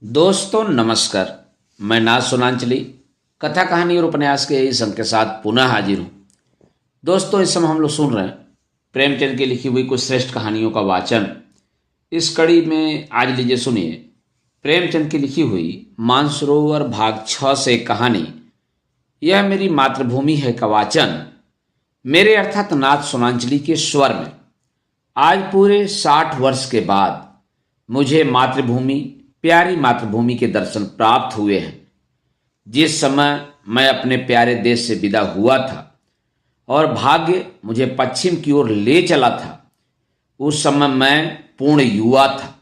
दोस्तों नमस्कार। मैं नाथ सोनांचली कथा कहानी और उपन्यास के इस अंक के साथ पुनः हाजिर हूँ। दोस्तों इस समय हम लोग सुन रहे हैं प्रेमचंद की लिखी हुई कुछ श्रेष्ठ कहानियों का वाचन। इस कड़ी में आज लीजिए सुनिए प्रेमचंद की लिखी हुई मानसरोवर भाग 6 से एक कहानी, यह मेरी मातृभूमि है का वाचन मेरे अर्थात नाथ सोनांचली के स्वर में। आज पूरे 60 वर्ष के बाद मुझे मातृभूमि, प्यारी मातृभूमि के दर्शन प्राप्त हुए हैं। जिस समय मैं अपने प्यारे देश से विदा हुआ था और भाग्य मुझे पश्चिम की ओर ले चला था, उस समय मैं पूर्ण युवा था।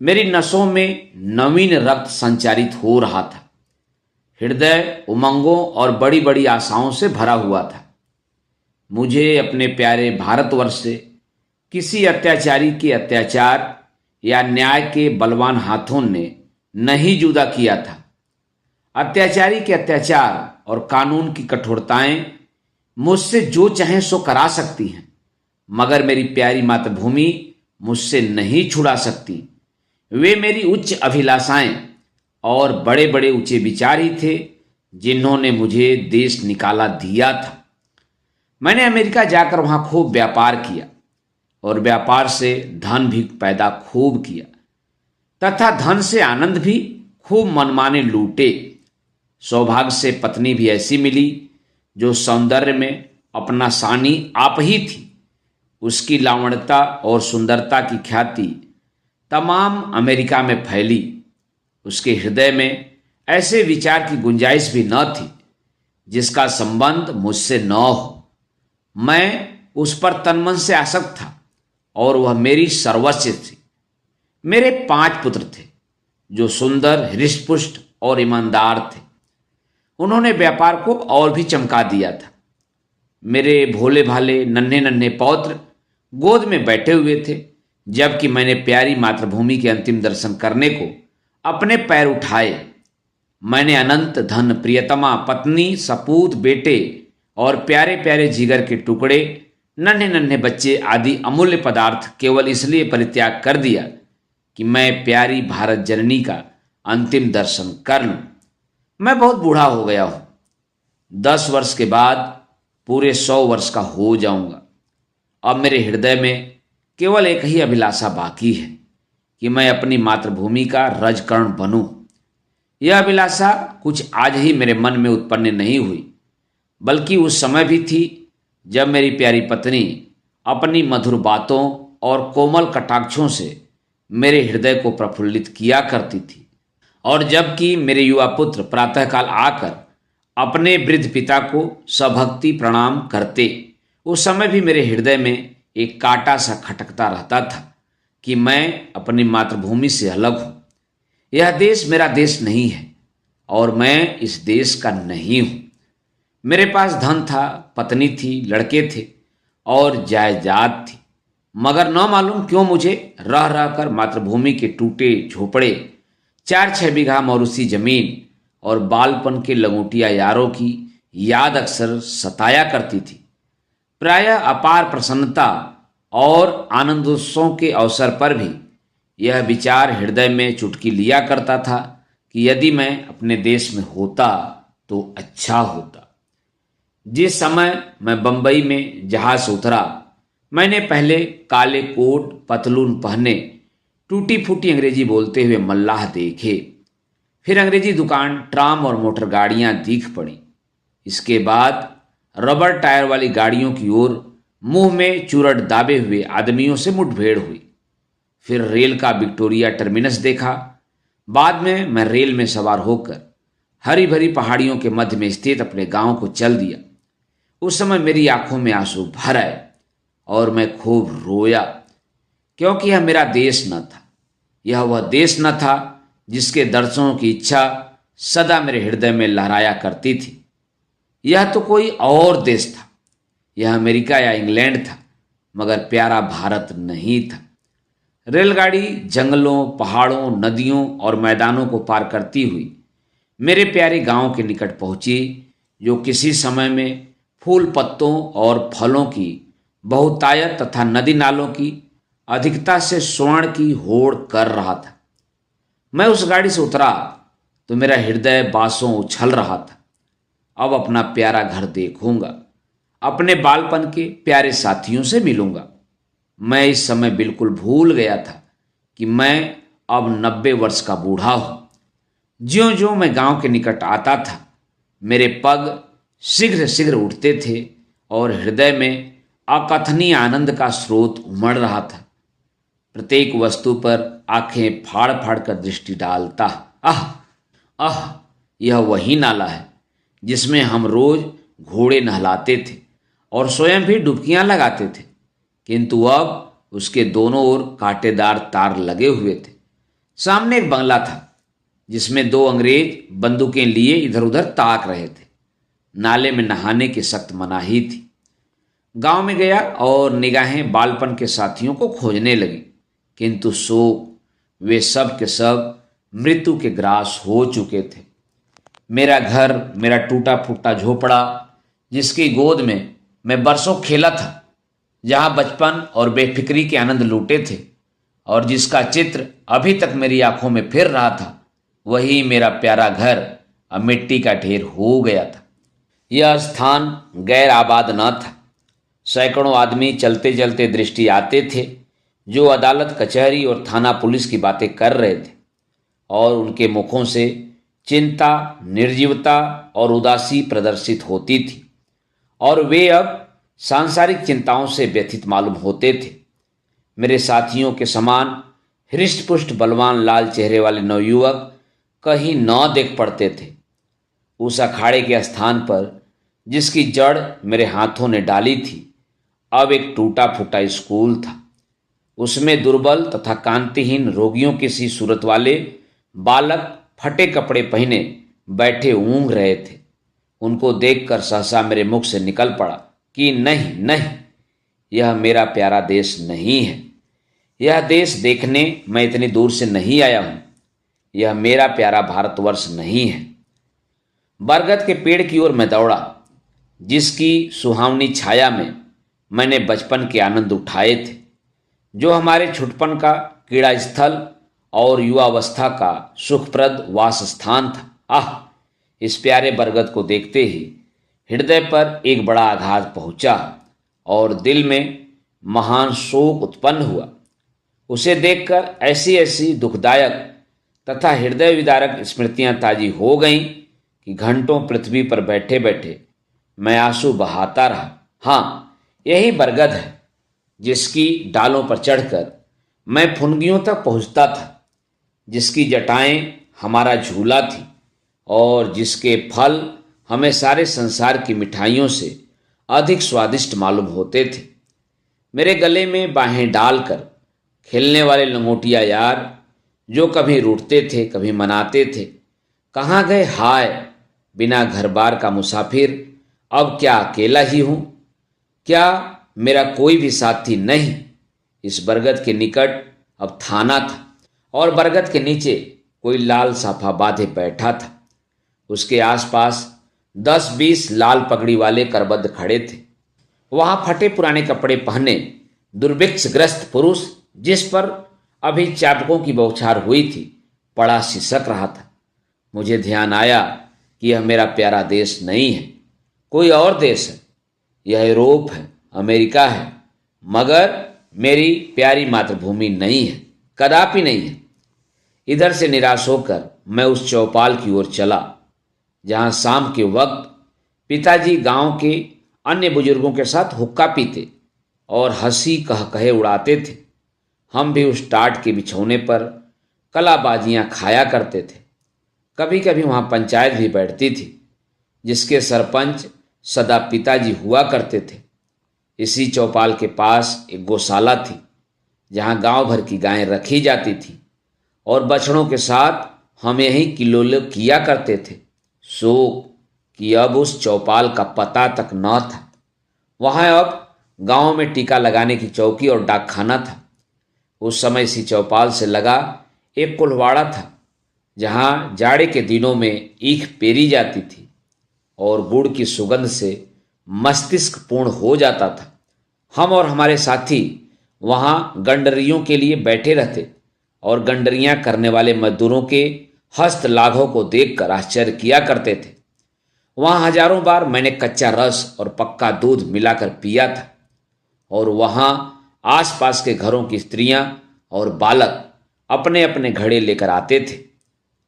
मेरी नसों में नवीन रक्त संचारित हो रहा था। हृदय उमंगों और बड़ी बड़ी आशाओं से भरा हुआ था। मुझे अपने प्यारे भारतवर्ष से किसी अत्याचारी के अत्याचार या न्याय के बलवान हाथों ने नहीं जुदा किया था। अत्याचारी के अत्याचार और कानून की कठोरताएं मुझसे जो चाहें सो करा सकती हैं, मगर मेरी प्यारी मातृभूमि मुझसे नहीं छुड़ा सकती। वे मेरी उच्च अभिलाषाएं और बड़े बड़े ऊंचे विचार ही थे जिन्होंने मुझे देश निकाला दिया था। मैंने अमेरिका जाकर वहां खूब व्यापार किया और व्यापार से धन भी पैदा खूब किया तथा धन से आनंद भी खूब मनमाने लूटे। सौभाग्य से पत्नी भी ऐसी मिली जो सौंदर्य में अपना सानी आप ही थी। उसकी लावण्यता और सुंदरता की ख्याति तमाम अमेरिका में फैली। उसके हृदय में ऐसे विचार की गुंजाइश भी न थी जिसका संबंध मुझसे न हो। मैं उस पर तनमन से आसक्त था और वह मेरी सर्वस्व थी। मेरे 5 पुत्र थे जो सुंदर, हृष्टपुष्ट और ईमानदार थे। उन्होंने व्यापार को और भी चमका दिया था। मेरे भोले भाले नन्हे नन्हे पौत्र गोद में बैठे हुए थे, जबकि मैंने प्यारी मातृभूमि के अंतिम दर्शन करने को अपने पैर उठाए। मैंने अनंत धन, प्रियतमा, पत्नी, सपूत, बेटे और प्यारे प्यारे जिगर के टुकड़े, नन्हे नन्हे बच्चे आदि अमूल्य पदार्थ केवल इसलिए परित्याग कर दिया कि मैं प्यारी भारत जननी का अंतिम दर्शन कर लूं। मैं बहुत बूढ़ा हो गया हूं। 10 वर्ष के बाद पूरे 100 वर्ष का हो जाऊंगा। अब मेरे हृदय में केवल एक ही अभिलाषा बाकी है कि मैं अपनी मातृभूमि का रजकर्ण बनूं। यह अभिलाषा कुछ आज ही मेरे मन में उत्पन्न नहीं हुई, बल्कि उस समय भी थी जब मेरी प्यारी पत्नी अपनी मधुर बातों और कोमल कटाक्षों से मेरे हृदय को प्रफुल्लित किया करती थी। और जबकि मेरे युवा पुत्र प्रातःकाल आकर अपने वृद्ध पिता को सभक्ति प्रणाम करते, उस समय भी मेरे हृदय में एक कांटा सा खटकता रहता था कि मैं अपनी मातृभूमि से अलग हूँ। यह देश मेरा देश नहीं है और मैं इस देश का नहीं हूँ। मेरे पास धन था, पत्नी थी, लड़के थे और जायदाद थी, मगर न मालूम क्यों मुझे रह रहकर मातृभूमि के टूटे झोपड़े, 4-6 बीघा मौरूसी जमीन और बालपन के लंगोटिया यारों की याद अक्सर सताया करती थी। प्रायः अपार प्रसन्नता और आनंदोत्सव के अवसर पर भी यह विचार हृदय में चुटकी लिया करता था कि यदि मैं अपने देश में होता तो अच्छा होता। जिस समय मैं बंबई में जहाज से उतरा, मैंने पहले काले कोट पतलून पहने टूटी फूटी अंग्रेजी बोलते हुए मल्लाह देखे। फिर अंग्रेजी दुकान, ट्राम और मोटर गाड़ियां दिख पड़ी। इसके बाद रबर टायर वाली गाड़ियों की ओर मुंह में चूरट दाबे हुए आदमियों से मुठभेड़ हुई। फिर रेल का विक्टोरिया टर्मिनस देखा। बाद में मैं रेल में सवार होकर हरी भरी पहाड़ियों के मध्य में स्थित अपने गांव को चल दिया। उस समय मेरी आंखों में आंसू भर आए और मैं खूब रोया, क्योंकि यह मेरा देश न था। यह वह देश न था जिसके दर्शनों की इच्छा सदा मेरे हृदय में लहराया करती थी। यह तो कोई और देश था। यह अमेरिका या इंग्लैंड था, मगर प्यारा भारत नहीं था। रेलगाड़ी जंगलों, पहाड़ों, नदियों और मैदानों को पार करती हुई मेरे प्यारे गांव के निकट पहुंची, जो किसी समय में फूल पत्तों और फलों की बहुतायत तथा नदी नालों की अधिकता से स्वर्ण की होड़ कर रहा था। मैं उस गाड़ी से उतरा तो मेरा हृदय बांसों उछल रहा था। अब अपना प्यारा घर देखूंगा, अपने बालपन के प्यारे साथियों से मिलूंगा। मैं इस समय बिल्कुल भूल गया था कि मैं अब 90 वर्ष का बूढ़ा हूं। ज्यों ज्यों मैं गांव के निकट आता था, मेरे पग शीघ्र शीघ्र उठते थे और हृदय में अकथनीय आनंद का स्रोत उमड़ रहा था। प्रत्येक वस्तु पर आंखें फाड़ फाड़ कर दृष्टि डालता। आह आह, यह वही नाला है जिसमें हम रोज घोड़े नहलाते थे और स्वयं भी डुबकियां लगाते थे, किंतु अब उसके दोनों ओर कांटेदार तार लगे हुए थे। सामने एक बंगला था जिसमें 2 अंग्रेज बंदूकें लिए इधर उधर ताक रहे थे। नाले में नहाने की सख्त मनाही थी। गांव में गया और निगाहें बालपन के साथियों को खोजने लगी, किंतु वे सब के सब मृत्यु के ग्रास हो चुके थे। मेरा घर, मेरा टूटा फूटा झोपड़ा, जिसकी गोद में मैं बरसों खेला था, जहां बचपन और बेफिक्री के आनंद लूटे थे और जिसका चित्र अभी तक मेरी आंखों में फिर रहा था, वही मेरा प्यारा घर अब मिट्टी का ढेर हो गया था। यह स्थान गैर आबाद न था। सैकड़ों आदमी चलते चलते दृष्टि आते थे जो अदालत, कचहरी और थाना पुलिस की बातें कर रहे थे, और उनके मुखों से चिंता, निर्जीवता और उदासी प्रदर्शित होती थी, और वे अब सांसारिक चिंताओं से व्यथित मालूम होते थे। मेरे साथियों के समान हृष्टपुष्ट बलवान लाल चेहरे वाले नवयुवक कहीं न देख पड़ते थे। उस अखाड़े के स्थान पर जिसकी जड़ मेरे हाथों ने डाली थी, अब एक टूटा फूटा स्कूल था। उसमें दुर्बल तथा कांतिहीन रोगियों की सी सूरत वाले बालक फटे कपड़े पहने बैठे ऊँघ रहे थे। उनको देखकर सहसा मेरे मुख से निकल पड़ा कि नहीं नहीं, यह मेरा प्यारा देश नहीं है। यह देश देखने मैं इतनी दूर से नहीं आया हूं। यह मेरा प्यारा भारतवर्ष नहीं है। बरगद के पेड़ की ओर मैं दौड़ा, जिसकी सुहावनी छाया में मैंने बचपन के आनंद उठाए थे, जो हमारे छुटपन का क्रीड़ा स्थल और युवावस्था का सुखप्रद वास स्थान था। आह, इस प्यारे बरगद को देखते ही हृदय पर एक बड़ा आघात पहुंचा और दिल में महान शोक उत्पन्न हुआ। उसे देखकर ऐसी ऐसी दुखदायक तथा हृदय विदारक स्मृतियां ताजी हो गईं कि घंटों पृथ्वी पर बैठे बैठे मैं आंसू बहाता रहा। हाँ, यही बरगद है जिसकी डालों पर चढ़कर मैं फुनगियों तक पहुंचता था, जिसकी जटाएं हमारा झूला थी और जिसके फल हमें सारे संसार की मिठाइयों से अधिक स्वादिष्ट मालूम होते थे। मेरे गले में बाहें डालकर खेलने वाले लंगोटिया यार, जो कभी रूठते थे कभी मनाते थे, कहाँ गए हाय बिना घर बार का मुसाफिर। अब क्या अकेला ही हूँ? क्या मेरा कोई भी साथी नहीं? इस बरगद के निकट अब थाना था और बरगद के नीचे कोई लाल साफा बांधे बैठा था। उसके आसपास 10-20 लाल पगड़ी वाले करबद्ध खड़े थे। वहां फटे पुराने कपड़े पहने दुर्भिक्षग्रस्त पुरुष, जिस पर अभी चाबुकों की बौछार हुई थी, पड़ा सिसक रहा था। मुझे ध्यान आया कि यह मेरा प्यारा देश नहीं है, कोई और देश है। यह यूरोप है, अमेरिका है, मगर मेरी प्यारी मातृभूमि नहीं है, कदापि नहीं है। इधर से निराश होकर मैं उस चौपाल की ओर चला जहां शाम के वक्त पिताजी गांव के अन्य बुजुर्गों के साथ हुक्का पीते और हंसी कह कहे उड़ाते थे। हम भी उस टाट के बिछौने पर कलाबाजियां खाया करते थे। कभी कभी वहां पंचायत भी बैठती थी, जिसके सरपंच सदा पिताजी हुआ करते थे। इसी चौपाल के पास एक गौशाला थी, जहां गांव भर की गायें रखी जाती थी और बछड़ों के साथ हम यहीं किलोले किया करते थे। सो कि अब उस चौपाल का पता तक न था। वहां अब गांव में टीका लगाने की चौकी और डाकखाना था। उस समय इसी चौपाल से लगा एक कुल्हाड़ा था, जहां जाड़े के दिनों में ईख पेरी जाती थी और गुड़ की सुगंध से मस्तिष्क पूर्ण हो जाता था। हम और हमारे साथी वहां गंडरियों के लिए बैठे रहते और गंडरियां करने वाले मजदूरों के हस्त लाघव को देखकर आश्चर्य किया करते थे। वहां हजारों बार मैंने कच्चा रस और पक्का दूध मिलाकर पिया था, और वहां आसपास के घरों की स्त्रियां और बालक अपने अपने घड़े लेकर आते थे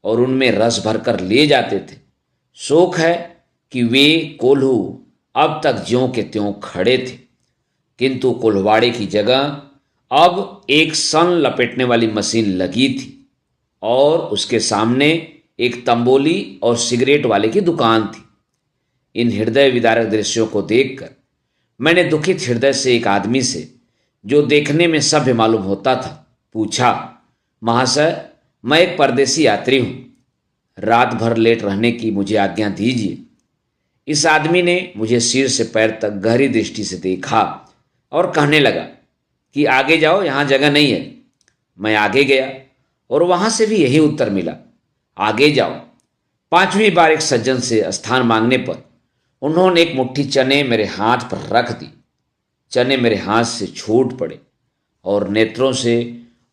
और उनमें रस भरकर ले जाते थे। शोक है कि वे कोल्हू अब तक ज्यों के त्यों खड़े थे, किंतु कोल्हवाड़े की जगह अब एक सन लपेटने वाली मशीन लगी थी और उसके सामने एक तंबोली और सिगरेट वाले की दुकान थी। इन हृदय विदारक दृश्यों को देखकर मैंने दुखित हृदय से एक आदमी से, जो देखने में सभ्य मालूम होता था, पूछा, महाशय, मैं एक परदेसी यात्री हूं, रात भर लेट रहने की मुझे आज्ञा दीजिए। इस आदमी ने मुझे सिर से पैर तक गहरी दृष्टि से देखा और कहने लगा कि आगे जाओ, यहां जगह नहीं है। मैं आगे गया और वहां से भी यही उत्तर मिला, आगे जाओ। पांचवी बार एक सज्जन से स्थान मांगने पर उन्होंने एक मुट्ठी चने मेरे हाथ पर रख दी। चने मेरे हाथ से छूट पड़े और नेत्रों से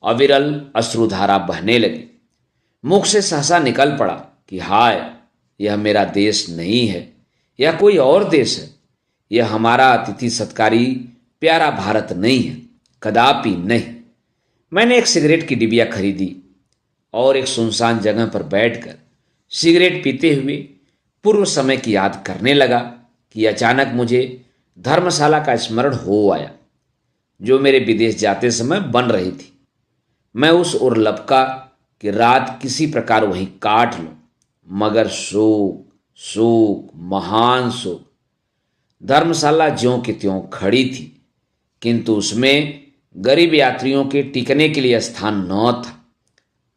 अविरल अश्रुधारा बहने लगी। मुख से सहसा निकल पड़ा कि हाय, यह मेरा देश नहीं है, यह कोई और देश है। यह हमारा अतिथि सत्कारी प्यारा भारत नहीं है, कदापि नहीं। मैंने एक सिगरेट की डिबिया खरीदी और एक सुनसान जगह पर बैठकर सिगरेट पीते हुए पूर्व समय की याद करने लगा कि अचानक मुझे धर्मशाला का स्मरण हो आया, जो मेरे विदेश जाते समय बन रही थी। मैं उस ओर लपका कि रात किसी प्रकार वहीं काट लूं, मगर शोक शोक महान शोक। धर्मशाला ज्यों की त्यों खड़ी थी, किंतु उसमें गरीब यात्रियों के टिकने के लिए स्थान न था।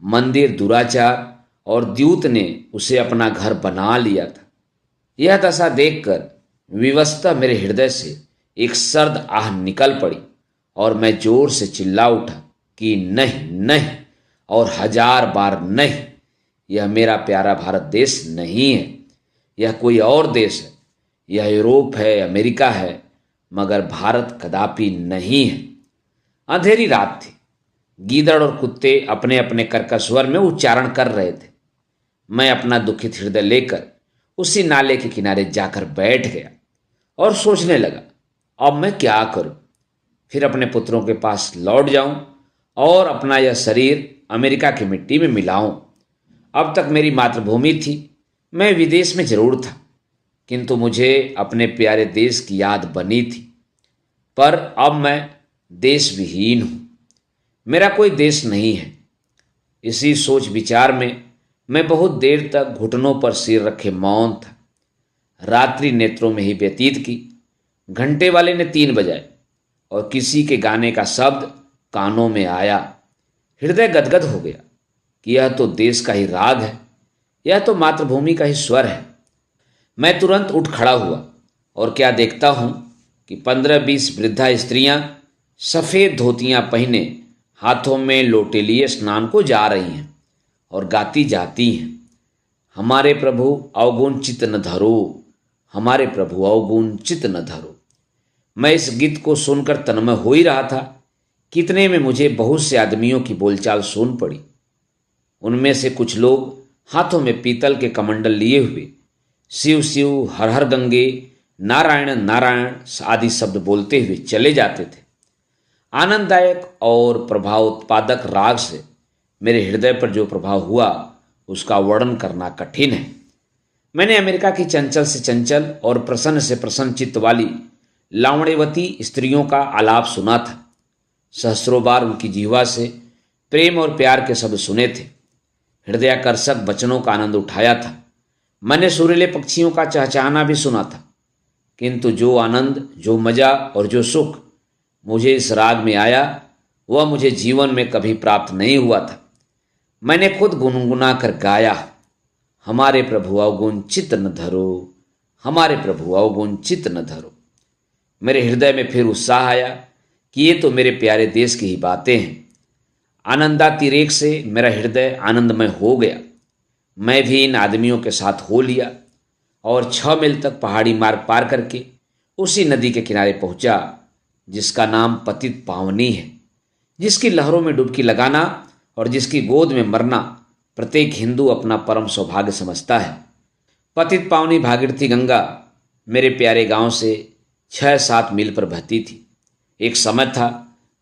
मंदिर दुराचार और द्यूत ने उसे अपना घर बना लिया था। यह दशा देखकर विवशतः मेरे हृदय से एक सर्द आह निकल पड़ी और मैं जोर से चिल्ला उठा कि नहीं नहीं और 1000 बार नहीं, यह मेरा प्यारा भारत देश नहीं है, यह कोई और देश है। यह यूरोप है, अमेरिका है, मगर भारत कदापि नहीं है। अंधेरी रात थी। गीदड़ और कुत्ते अपने अपने कर्कश स्वर में उच्चारण कर रहे थे। मैं अपना दुखित हृदय लेकर उसी नाले के किनारे जाकर बैठ गया और सोचने लगा, अब मैं क्या करूं? फिर अपने पुत्रों के पास लौट जाऊं और अपना यह शरीर अमेरिका की मिट्टी में मिलाऊं। अब तक मेरी मातृभूमि थी, मैं विदेश में जरूर था, किंतु मुझे अपने प्यारे देश की याद बनी थी। पर अब मैं देश विहीन हूं, मेरा कोई देश नहीं है। इसी सोच विचार में मैं बहुत देर तक घुटनों पर सिर रखे मौन था। रात्रि नेत्रों में ही व्यतीत की। घंटे वाले ने 3 बजाए और किसी के गाने का शब्द कानों में आया। हृदय गदगद हो गया कि यह तो देश का ही राग है, यह तो मातृभूमि का ही स्वर है। मैं तुरंत उठ खड़ा हुआ और क्या देखता हूं कि 15-20 वृद्धा स्त्रियां सफ़ेद धोतियां पहने हाथों में लोटे लिए स्नान को जा रही हैं और गाती जाती हैं, हमारे प्रभु अवगुण चित न धरो, हमारे प्रभु अवगुण चित न धरो। मैं इस गीत को सुनकर तन्मय हो ही रहा था, कितने में मुझे बहुत से आदमियों की बोलचाल सुन पड़ी। उनमें से कुछ लोग हाथों में पीतल के कमंडल लिए हुए शिव शिव, हर हर गंगे, नारायण नारायण आदि शब्द बोलते हुए चले जाते थे। आनंददायक और प्रभाव उत्पादक राग से मेरे हृदय पर जो प्रभाव हुआ उसका वर्णन करना कठिन है। मैंने अमेरिका की चंचल से चंचल और प्रसन्न से प्रसन्न चित्त वाली लावण्यवती स्त्रियों का आलाप सुना था। सहस्रों बार उनकी जीवा से प्रेम और प्यार के शब्द सुने थे। हृदयाकर्षक वचनों का आनंद उठाया था। मैंने सुरीले पक्षियों का चहचहाना भी सुना था, किंतु जो आनंद, जो मजा और जो सुख मुझे इस राग में आया वह मुझे जीवन में कभी प्राप्त नहीं हुआ था। मैंने खुद गुनगुना कर गाया, हमारे प्रभु अवगुण चित न धरो, हमारे प्रभु अवगुण चित न धरो। मेरे हृदय में फिर उत्साह आया कि ये तो मेरे प्यारे देश की ही बातें हैं। आनंदातिरेक से मेरा हृदय आनंदमय हो गया। मैं भी इन आदमियों के साथ हो लिया और 6 मील तक पहाड़ी मार्ग पार करके उसी नदी के किनारे पहुंचा जिसका नाम पतित पावनी है, जिसकी लहरों में डुबकी लगाना और जिसकी गोद में मरना प्रत्येक हिंदू अपना परम सौभाग्य समझता है। पतित पावनी भागीरथी गंगा मेरे प्यारे गांव से 6-7 मील पर बहती थी। एक समय था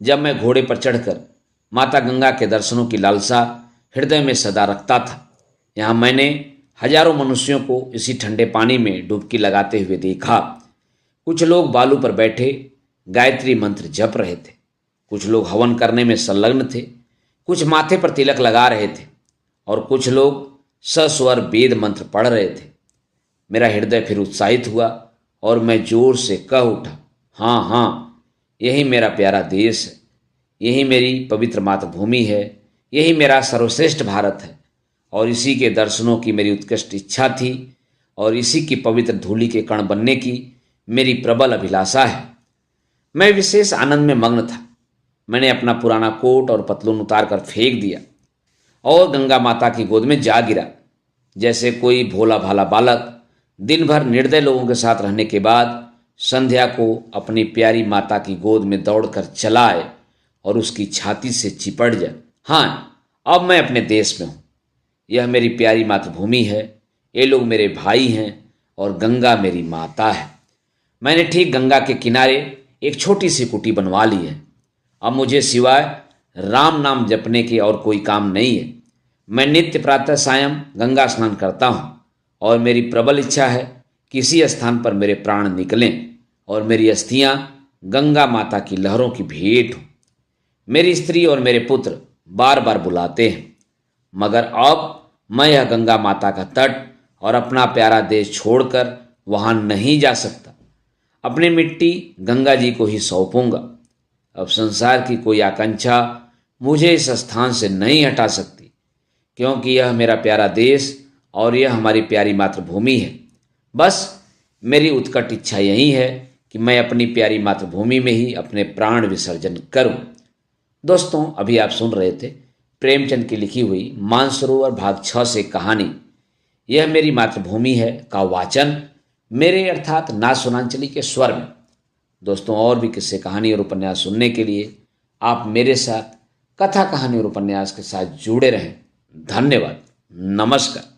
जब मैं घोड़े पर चढ़कर माता गंगा के दर्शनों की लालसा हृदय में सदा रखता था। यहाँ मैंने हजारों मनुष्यों को इसी ठंडे पानी में डुबकी लगाते हुए देखा। कुछ लोग बालू पर बैठे गायत्री मंत्र जप रहे थे, कुछ लोग हवन करने में संलग्न थे, कुछ माथे पर तिलक लगा रहे थे और कुछ लोग सस्वर वेद मंत्र पढ़ रहे थे। मेरा हृदय फिर उत्साहित हुआ और मैं जोर से कह उठा, हाँ हाँ, यही मेरा प्यारा देश है, यही मेरी पवित्र मातृभूमि है, यही मेरा सर्वश्रेष्ठ भारत है और इसी के दर्शनों की मेरी उत्कृष्ट इच्छा थी और इसी की पवित्र धूलि के कण बनने की मेरी प्रबल अभिलाषा है। मैं विशेष आनंद में मग्न था। मैंने अपना पुराना कोट और पतलून उतार कर फेंक दिया और गंगा माता की गोद में जा गिरा। जैसे कोई भोला भाला बालक दिन भर निर्दय लोगों के साथ रहने के बाद संध्या को अपनी प्यारी माता की गोद में दौड़कर चला आए और उसकी छाती से चिपट जाए। हाँ, अब मैं अपने देश में हूँ। यह मेरी प्यारी मातृभूमि है, ये लोग मेरे भाई हैं और गंगा मेरी माता है। मैंने ठीक गंगा के किनारे एक छोटी सी कुटी बनवा ली है। अब मुझे सिवाय राम नाम जपने के और कोई काम नहीं है। मैं नित्य प्रातः सायं गंगा स्नान करता हूँ और मेरी प्रबल इच्छा है कि इसी स्थान पर मेरे प्राण निकलें और मेरी अस्थियाँ गंगा माता की लहरों की भेंट हों। मेरी स्त्री और मेरे पुत्र बार बार बुलाते हैं, मगर अब मैं यह गंगा माता का तट और अपना प्यारा देश छोड़कर वहाँ नहीं जा सकता। अपनी मिट्टी गंगा जी को ही सौंपूंगा। अब संसार की कोई आकांक्षा मुझे इस स्थान से नहीं हटा सकती, क्योंकि यह मेरा प्यारा देश और यह हमारी प्यारी मातृभूमि है। बस मेरी उत्कट इच्छा यही है कि मैं अपनी प्यारी मातृभूमि में ही अपने प्राण विसर्जन करूं। दोस्तों, अभी आप सुन रहे थे प्रेमचंद की लिखी हुई मानसरोवर भाग 6 से कहानी यह मेरी मातृभूमि है का वाचन मेरे अर्थात ना सुनांचली के स्वर में। दोस्तों, और भी किस्से, कहानी और उपन्यास सुनने के लिए आप मेरे साथ कथा, कहानी और उपन्यास के साथ जुड़े रहें। धन्यवाद। नमस्कार।